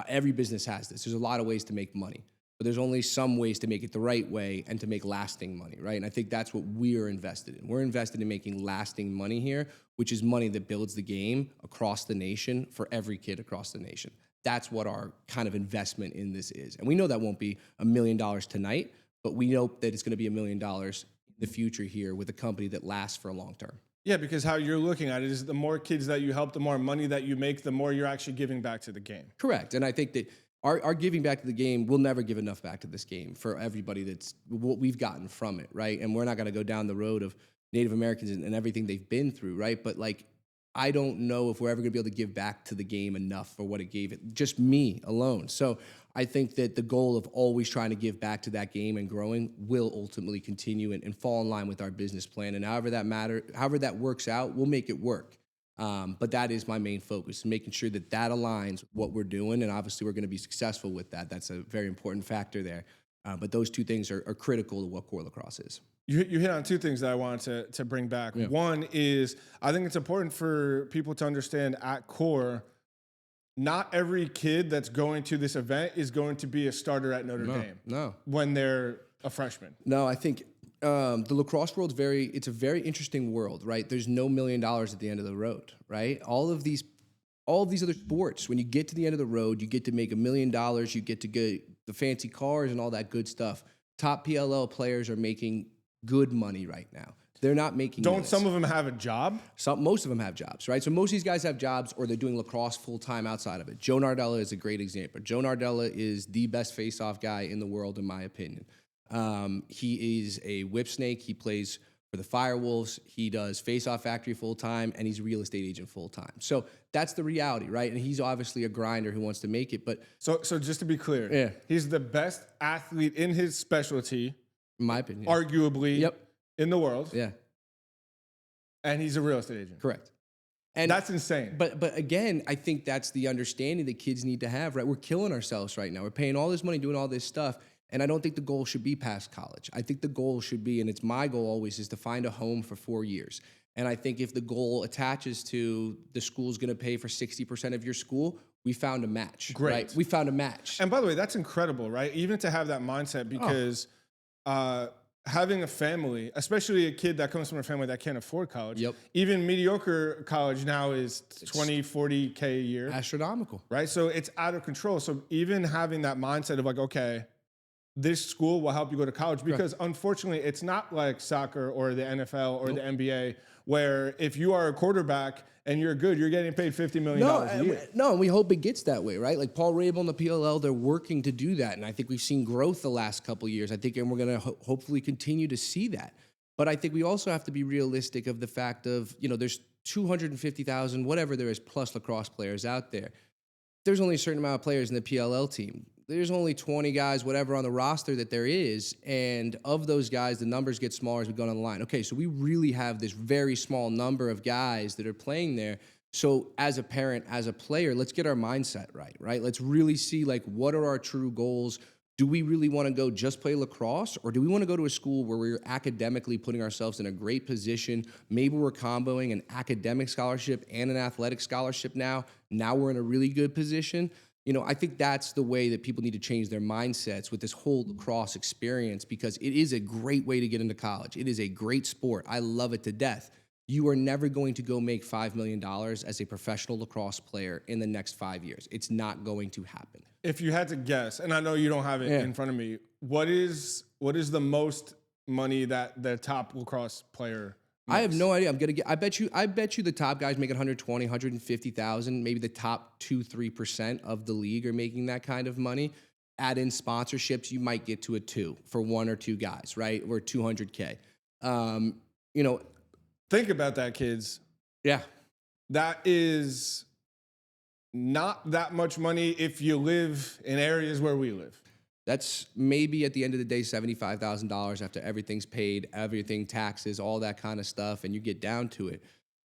S2: Every business has this. There's a lot of ways to make money. But there's only some ways to make it the right way and to make lasting money, right? And I think that's what we're invested in. We're invested in making lasting money here, which is money that builds the game across the nation for every kid across the nation. That's what our kind of investment in this is. And we know that won't be $1 million tonight, but we know that it's going to be $1 million in the future here with a company that lasts for a long term.
S1: Yeah, because how you're looking at it is the more kids that you help, the more money that you make, the more you're actually giving back to the game.
S2: Correct. And I think that our giving back to the game, we'll never give enough back to this game for everybody that's what we've gotten from it, right? And we're not going to go down the road of Native Americans and everything they've been through, right? But like, I don't know if we're ever going to be able to give back to the game enough for what it gave it, just me alone. So I think that the goal of always trying to give back to that game and growing will ultimately continue and fall in line with our business plan. And however that works out, we'll make it work. But that is my main focus, making sure that aligns with what we're doing. And obviously we're going to be successful with that. That's a very important factor there. But those two things are critical to what Core Lacrosse is.
S1: You hit on two things that I wanted to bring back. Yeah. One is I think it's important for people to understand at Core, not every kid that's going to this event is going to be a starter at Notre Dame.
S2: No.
S1: When they're a freshman.
S2: No, I think the lacrosse world's it's a very interesting world, right? There's no $1 million at the end of the road, right? All of these other sports, when you get to the end of the road, you get to make $1 million, you get to get the fancy cars and all that good stuff. Top PLL players are making good money right now. They're not making
S1: Don't some of them have a job?
S2: Most of them have jobs, right? So most of these guys have jobs or they're doing lacrosse full-time outside of it. Joe Nardella is a great example. Joe Nardella is the best face-off guy in the world, in my opinion. He is a whip snake. He plays for the Firewolves. He does face-off factory full-time, and he's a real estate agent full-time. So that's the reality, right? And he's obviously a grinder who wants to make it. But
S1: So just to be clear, he's the best athlete in his specialty,
S2: in my opinion,
S1: arguably in the world.
S2: Yeah.
S1: And he's a real estate agent.
S2: Correct. And
S1: that's insane.
S2: But again, I think that's the understanding that kids need to have, right? We're killing ourselves right now. We're paying all this money, doing all this stuff. And I don't think the goal should be past college. I think the goal should be, and it's my goal always, is to find a home for 4 years. And I think if the goal attaches to the school's going to pay for 60% of your school, we found a match.
S1: Great.
S2: Right? We found a match.
S1: And by the way, that's incredible, right? Even to have that mindset, because having a family, especially a kid that comes from a family that can't afford college, even mediocre college now is 20, 40K a year.
S2: Astronomical.
S1: Right? So it's out of control. So even having that mindset of like, okay, this school will help you go to college, because unfortunately it's not like soccer or the NFL or the NBA, where if you are a quarterback and you're good, you're getting paid $50 million a year.
S2: No, and we hope it gets that way, right? Like Paul Rabel and the PLL, they're working to do that. And I think we've seen growth the last couple of years. I think, and we're going to hopefully continue to see that. But I think we also have to be realistic of the fact of, there's 250,000, whatever there is, plus lacrosse players out there. There's only a certain amount of players in the PLL team. There's only 20 guys, whatever, on the roster that there is. And of those guys, the numbers get smaller as we go down the line. Okay, so we really have this very small number of guys that are playing there. So as a parent, as a player, let's get our mindset right? Let's really see, like, what are our true goals? Do we really want to go just play lacrosse, or do we want to go to a school where we're academically putting ourselves in a great position? Maybe we're comboing an academic scholarship and an athletic scholarship now. Now we're in a really good position. I think that's the way that people need to change their mindsets with this whole lacrosse experience, because it is a great way to get into college. It is a great sport. I love it to death. You are never going to go make $5 million as a professional lacrosse player in the next 5 years. It's not going to happen.
S1: If you had to guess, and I know you don't have it in front of me, what is the most money that the top lacrosse player makes?
S2: I have no idea. I bet you the top guys making 120, 150,000, maybe the top 2-3% of the league are making that kind of money. Add in sponsorships, you might get to a 2 for 1 or 2 guys, right? Or 200K.
S1: Think about that, kids.
S2: Yeah.
S1: That is not that much money if you live in areas where we live.
S2: That's maybe at the end of the day $75,000 after everything's paid, everything, taxes, all that kind of stuff, and you get down to it.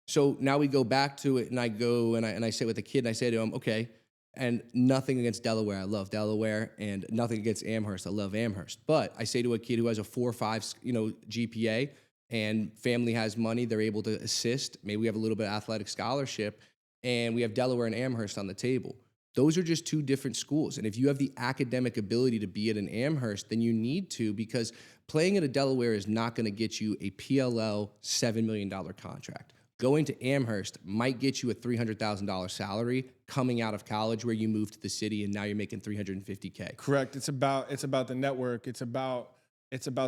S2: So now we go back to it, and I go and I sit with a kid, and I say to him, okay, and nothing against Delaware. I love Delaware, and nothing against Amherst. I love Amherst. But I say to a kid who has a 4 or 5, GPA, and family has money, they're able to assist. Maybe we have a little bit of athletic scholarship, and we have Delaware and Amherst on the table. Those are just 2 different schools. And if you have the academic ability to be at an Amherst, then you need to, because playing at a Delaware is not going to get you a PLL $7 million contract. Going to Amherst might get you a $300,000 salary coming out of college, where you moved to the city and now you're making $350K.
S1: Correct. It's about the network. It's about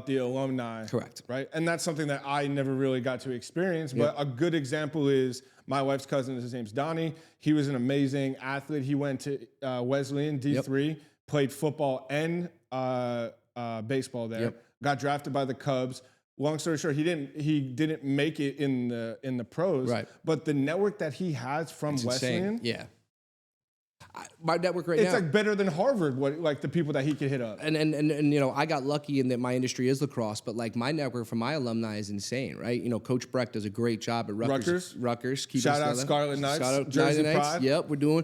S1: the alumni.
S2: Correct.
S1: Right? And that's something that I never really got to experience. But a good example is my wife's cousin. His name's Donnie. He was an amazing athlete. He went to Wesleyan, D3, played football and baseball there. Got drafted by the Cubs. Long story short, he didn't make it in the pros. Right. But the network that he has from Wesleyan.
S2: Yeah. My network now.
S1: It's like better than Harvard, like the people that he could hit up.
S2: And I got lucky in that my industry is lacrosse, but like my network from my alumni is insane, right? Coach Breck does a great job at Rutgers.
S1: Shout out Scarlet Knights. Shout out Jersey Pride.
S2: Yep, we're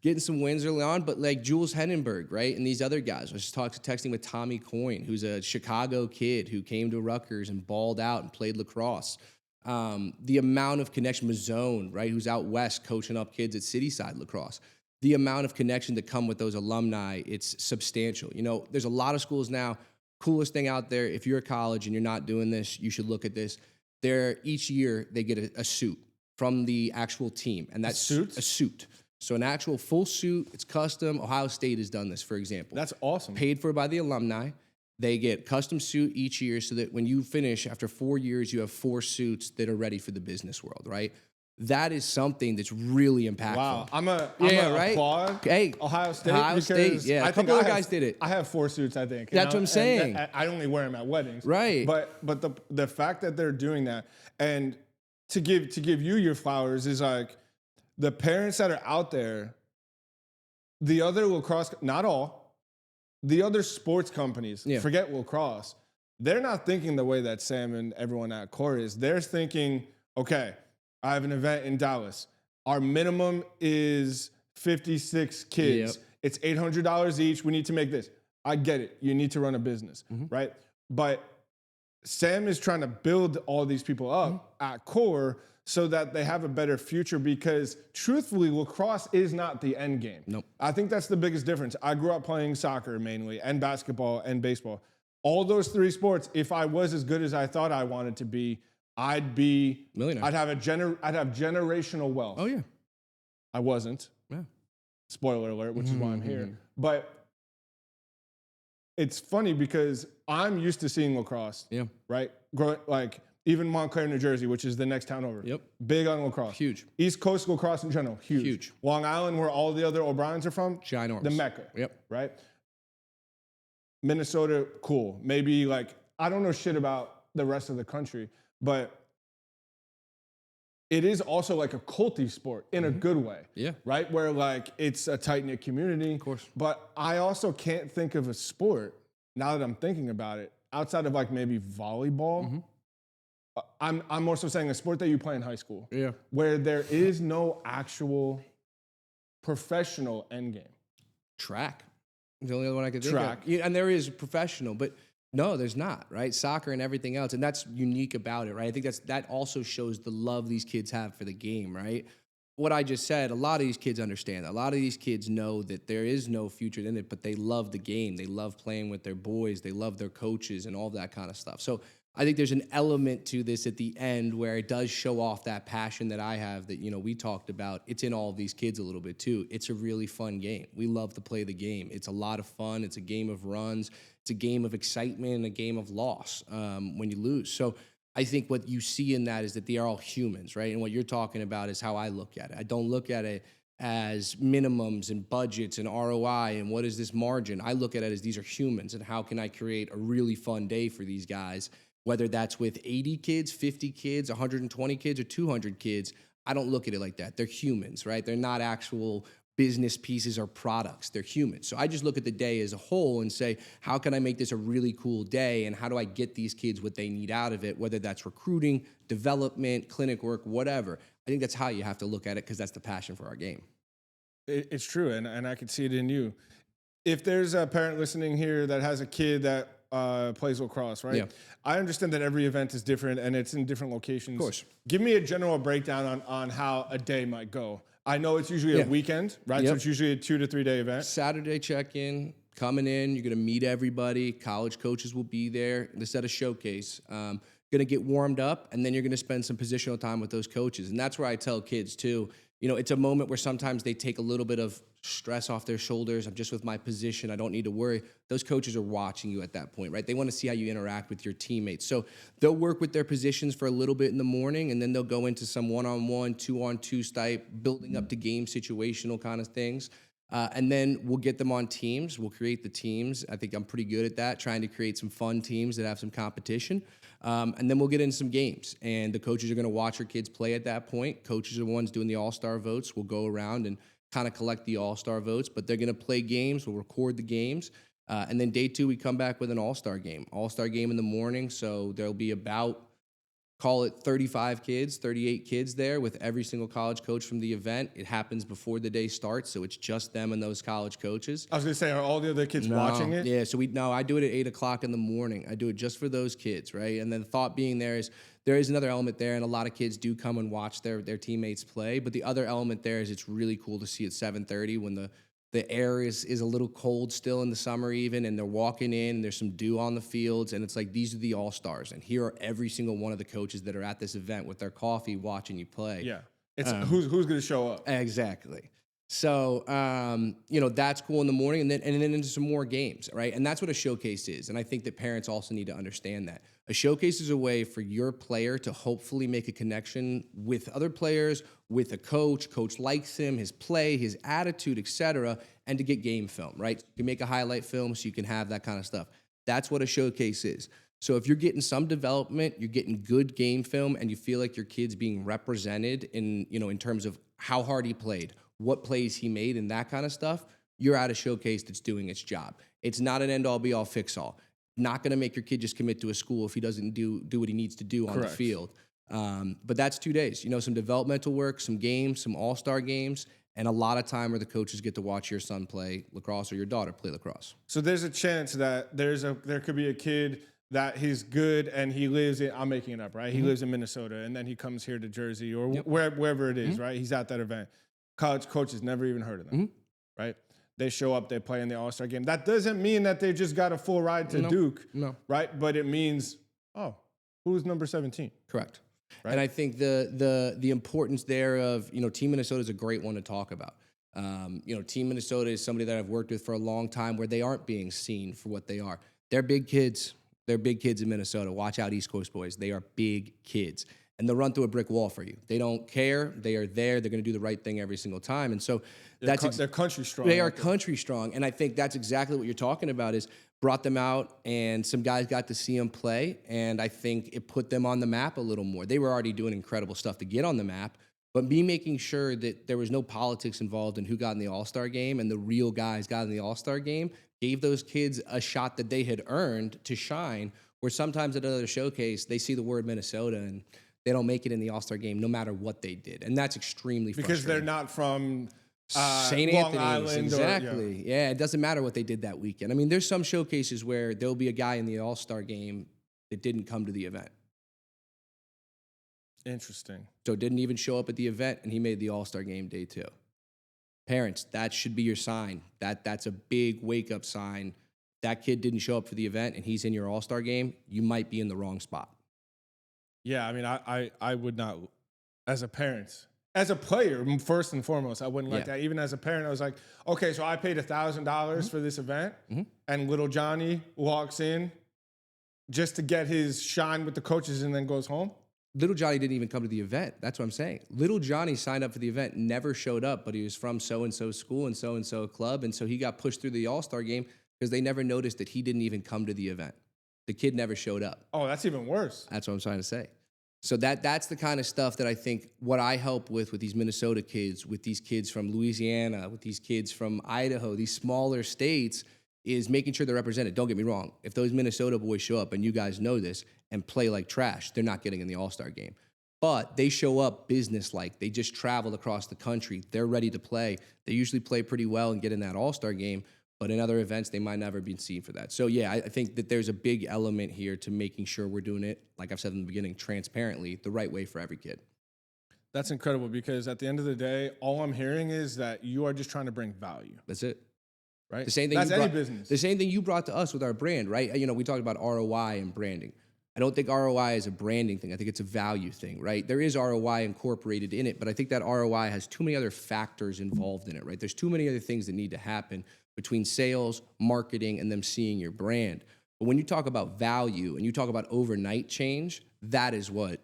S2: getting some wins early on, but like Jules Henenberg, right? And these other guys. I was just texting with Tommy Coyne, who's a Chicago kid who came to Rutgers and balled out and played lacrosse. The amount of connection with Zone, right? Who's out west coaching up kids at Cityside lacrosse. The amount of connection that come with those alumni, it's substantial. There's a lot of schools now. Coolest thing out there, if you're a college and you're not doing this, you should look at this. Each year they get a suit from the actual team. And that's a suit. So an actual full suit, it's custom. Ohio State has done this, for example.
S1: That's awesome.
S2: Paid for by the alumni. They get custom suit each year so that when you finish after 4 years, you have 4 suits that are ready for the business world, right? That is something that's really impactful.
S1: Wow. I'm gonna applaud Ohio State.
S2: Ohio State, yeah. A couple of guys did it.
S1: I have 4 suits, I think.
S2: That's what I'm saying.
S1: I only wear them at weddings.
S2: Right.
S1: But the fact that they're doing that, and to give you your flowers, is like the parents that are out there, the other lacrosse, not all, the other sports companies, forget lacrosse, they're not thinking the way that Sam and everyone at Core is. They're thinking, okay, I have an event in Dallas. Our minimum is 56 kids. Yep. It's $800 each. We need to make this. I get it. You need to run a business, right? But Sam is trying to build all these people up at Core so that they have a better future, because truthfully, lacrosse is not the end game.
S2: Nope.
S1: I think that's the biggest difference. I grew up playing soccer mainly, and basketball and baseball. All those 3 sports, if I was as good as I thought I wanted to be, I'd be millionaire. I'd have generational wealth.
S2: Oh yeah.
S1: I wasn't.
S2: Yeah.
S1: Spoiler alert, which is why I'm here. But it's funny because I'm used to seeing lacrosse.
S2: Yeah.
S1: Right? Like even Montclair, New Jersey, which is the next town over.
S2: Yep.
S1: Big on lacrosse.
S2: Huge.
S1: East Coast lacrosse in general, huge.
S2: Huge.
S1: Long Island, where all the other O'Briens are from,
S2: ginormous.
S1: The Mecca.
S2: Yep.
S1: Right? Minnesota, cool. Maybe like, I don't know shit about the rest of the country, but it is also like a culty sport in a good way.
S2: Yeah.
S1: Right? Where like it's a tight-knit community.
S2: Of course.
S1: But I also can't think of a sport, now that I'm thinking about it, outside of like maybe volleyball. I'm more so saying a sport that you play in high school.
S2: Yeah.
S1: Where there is no actual professional end game.
S2: Track. The only other one I could think of. Yeah, and there is professional, but no, there's not, right? Soccer and everything else, and that's unique about it, right? I think that also shows the love these kids have for the game, right? What I just said, a lot of these kids understand that. A lot of these kids know that there is no future in it, but they love the game. They love playing with their boys. They love their coaches and all that kind of stuff. So I think there's an element to this at the end where it does show off that passion that I have that, we talked about. It's in all of these kids a little bit too. It's a really fun game. We love to play the game. It's a lot of fun. It's a game of runs. It's a game of excitement and a game of loss when you lose. So I think what you see in that is that they are all humans, right? And what you're talking about is how I look at it. I don't look at it as minimums and budgets and ROI and what is this margin. I look at it as these are humans and how can I create a really fun day for these guys, whether that's with 80 kids, 50 kids, 120 kids, or 200 kids. I don't look at it like that. They're humans, right? They're not actual business pieces or products. They're humans. So I just look at the day as a whole and say, how can I make this a really cool day? And how do I get these kids what they need out of it, whether that's recruiting, development, clinic work, whatever. I think that's how you have to look at it because that's the passion for our game.
S1: It's true, and I can see it in you. If there's a parent listening here that has a kid that plays lacrosse, right? Yeah. I understand that every event is different and it's in different locations.
S2: Of course.
S1: Give me a general breakdown on how a day might go. I know it's usually a weekend, right? Yep. So it's usually a 2 to 3 day event.
S2: Saturday check-in, coming in, you're going to meet everybody. College coaches will be there. This at a showcase. Going to get warmed up, and then you're going to spend some positional time with those coaches. And that's where I tell kids, too, it's a moment where sometimes they take a little bit of stress off their shoulders. I'm just with my position. I don't need to worry. Those coaches are watching you at that point, right? They want to see how you interact with your teammates. So they'll work with their positions for a little bit in the morning, and then they'll go into some one-on-one, two-on-two type, building up to game situational kind of things. And then we'll get them on teams. We'll create the teams. I think I'm pretty good at that, trying to create some fun teams that have some competition. And then we'll get in some games. And the coaches are going to watch our kids play at that point. Coaches are the ones doing the all-star votes. We'll go around and kind of collect the all-star votes. But they're going to play games. We'll record the games. And then day 2, we come back with an all-star game. All-star game in the morning. So there'll be about, call it 35 kids, 38 kids there with every single college coach from the event. It happens before the day starts, so it's just them and those college coaches.
S1: I was going to say, are all the other kids watching it?
S2: Yeah, so I do it at 8 o'clock in the morning. I do it just for those kids, right? And then the thought being there is another element there, and a lot of kids do come and watch their teammates play, but the other element there is it's really cool to see at 7:30 when the air is a little cold still in the summer even, and they're walking in, and there's some dew on the fields, and it's like, these are the all-stars, and here are every single one of the coaches that are at this event with their coffee watching you play.
S1: Yeah. It's who's going to show up.
S2: Exactly. So, that's cool in the morning, and then into some more games, right? And that's what a showcase is. And I think that parents also need to understand that. A showcase is a way for your player to hopefully make a connection with other players, with a coach. Coach likes him, his play, his attitude, etc., and to get game film, right? You can make a highlight film so you can have that kind of stuff. That's what a showcase is. So if you're getting some development, you're getting good game film, and you feel like your kid's being represented in terms of how hard he played, what plays he made, and that kind of stuff, you're at a showcase that's doing its job. It's not an end-all, be-all, fix-all. Not going to make your kid just commit to a school if he doesn't do what he needs to do on the field. But that's 2 days. Some developmental work, some games, some all-star games, and a lot of time where the coaches get to watch your son play lacrosse or your daughter play lacrosse.
S1: So there's a chance that there could be a kid that he's good and he lives in, I'm making it up, right? He lives in Minnesota and then he comes here to Jersey or wherever it is, right? He's at that event. College coaches never even heard of them, right? They show up, they play in the All-Star game. That doesn't mean that they just got a full ride to Duke, right? But it means, who's number 17?
S2: Correct. Right? And I think the importance there of, Team Minnesota is a great one to talk about. Team Minnesota is somebody that I've worked with for a long time where they aren't being seen for what they are. They're big kids. They're big kids in Minnesota. Watch out, East Coast boys. They are big kids. And they'll run through a brick wall for you. They don't care. They are there. They're going to do the right thing every single time. And so
S1: they're country strong.
S2: They are country strong. And I think that's exactly what you're talking about is brought them out and some guys got to see them play. And I think it put them on the map a little more. They were already doing incredible stuff to get on the map. But me making sure that there was no politics involved in who got in the All-Star game and the real guys got in the All-Star game gave those kids a shot that they had earned to shine, where sometimes at another showcase, they see the word Minnesota and they don't make it in the All-Star game no matter what they did. And that's extremely frustrating.
S1: Because they're not from
S2: St.
S1: Long
S2: Anthony's.
S1: Island.
S2: Exactly. Yeah, it doesn't matter what they did that weekend. I mean, there's some showcases where there'll be a guy in the All-Star game that didn't come to the event.
S1: Interesting.
S2: So didn't even show up at the event, and he made the All-Star game day 2. Parents, that should be your sign. That's a big wake-up sign. That kid didn't show up for the event, and he's in your All-Star game. You might be in the wrong spot.
S1: Yeah, I mean, I would not, as a parent, as a player, first and foremost, I wouldn't like that. Even as a parent, I was like, okay, so I paid $1,000 for this event, and little Johnny walks in just to get his shine with the coaches and then goes home.
S2: Little Johnny didn't even come to the event. That's what I'm saying. Little Johnny signed up for the event, never showed up, but he was from so-and-so school and so-and-so club, and so he got pushed through the All-Star game because they never noticed that he didn't even come to the event. The kid never showed up.
S1: Oh, that's even worse.
S2: That's what I'm trying to say. So that's the kind of stuff that I think what I help with these Minnesota kids, with these kids from Louisiana, with these kids from Idaho, these smaller states, is making sure they're represented. Don't get me wrong. If those Minnesota boys show up, and you guys know this, and play like trash, they're not getting in the All-Star game. But they show up business-like. They just traveled across the country. They're ready to play. They usually play pretty well and get in that All-Star game. But in other events, they might never be seen for that. So, yeah, I think that there's a big element here to making sure we're doing it, like I've said in the beginning, transparently, the right way for every kid.
S1: That's incredible because at the end of the day, all I'm hearing is that you are just trying to bring value.
S2: That's it.
S1: Right?
S2: The same thing.
S1: That's any business.
S2: The same thing you brought to us with our brand, right? We talked about ROI and branding. I don't think ROI is a branding thing. I think it's a value thing, right? There is ROI incorporated in it, but I think that ROI has too many other factors involved in it, right? There's too many other things that need to happen between sales, marketing, and them seeing your brand. But when you talk about value and you talk about overnight change, that is what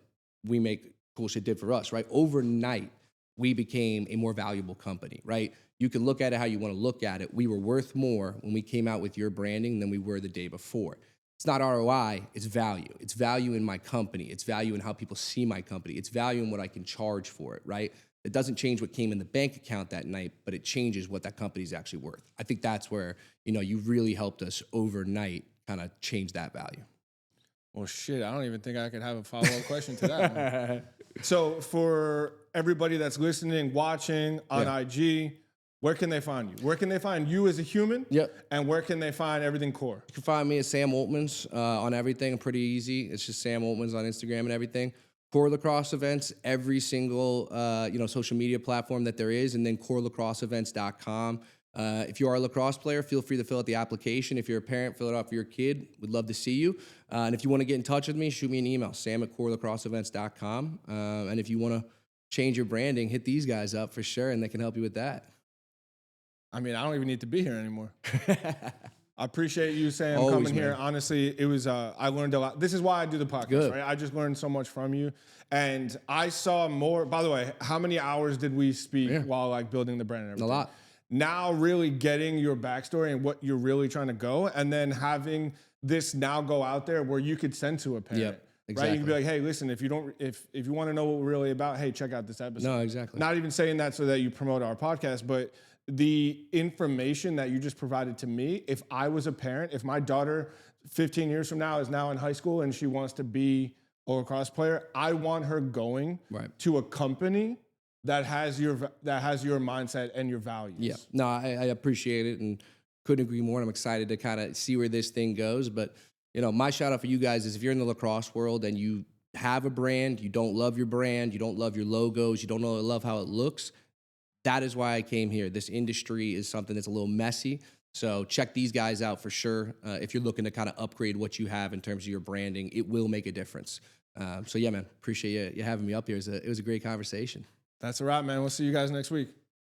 S2: We Make Cool Shit did for us, right? Overnight, we became a more valuable company, right? You can look at it how you want to look at it. We were worth more when we came out with your branding than we were the day before. It's not ROI, it's value. It's value in my company. It's value in how people see my company. It's value in what I can charge for it, right? It doesn't change what came in the bank account that night, but it changes what that company's actually worth. I think that's where, you really helped us overnight kind of change that value.
S1: Well, shit, I don't even think I could have a follow-up question to that one. So for everybody that's listening, watching on IG, where can they find you? Where can they find you as a human?
S2: Yep.
S1: And where can they find everything Core?
S2: You can find me at Sam Oltmans on everything. Pretty easy. It's just Sam Oltmans on Instagram and everything. Core Lacrosse Events, every single social media platform that there is, and then corelacrosseevents.com. If you are a lacrosse player, feel free to fill out the application. If you're a parent, fill it out for your kid. We'd love to see you. And if you want to get in touch with me, shoot me an email, sam@corelacrosseevents.com. And if you want to change your branding, hit these guys up for sure, and they can help you with that.
S1: I mean, I don't even need to be here anymore. I appreciate you saying I'm
S2: Always,
S1: coming here.
S2: man.
S1: Honestly, it was I learned a lot. This is why I do the podcast,
S2: Good.
S1: right? I just learned so much from you. And I saw more. By the way, how many hours did we speak while like building the brand and everything?
S2: A lot.
S1: Now really getting your backstory and what you're really trying to go, and then having this now go out there where you could send to a parent.
S2: Yep. Exactly.
S1: Right? You can be like, hey, listen, if you want to know what we're really about, hey, check out this episode.
S2: No, exactly.
S1: Not even saying that so that you promote our podcast, but the information that you just provided to me, if I was a parent, if my daughter 15 years from now is now in high school and she wants to be a lacrosse player, I want her going to a company that has your mindset and your values.
S2: Yeah. No, I appreciate it and couldn't agree more. I'm excited to kind of see where this thing goes. But, you know, my shout out for you guys is if you're in the lacrosse world and you have a brand, you don't love your brand, you don't love your logos, you don't love how it looks, that is why I came here. This industry is something that's a little messy. So check these guys out for sure. If you're looking to kind of upgrade what you have in terms of your branding, it will make a difference. So yeah, man, appreciate you having me up here. It was a great conversation.
S1: That's a wrap, man. We'll see you guys next week.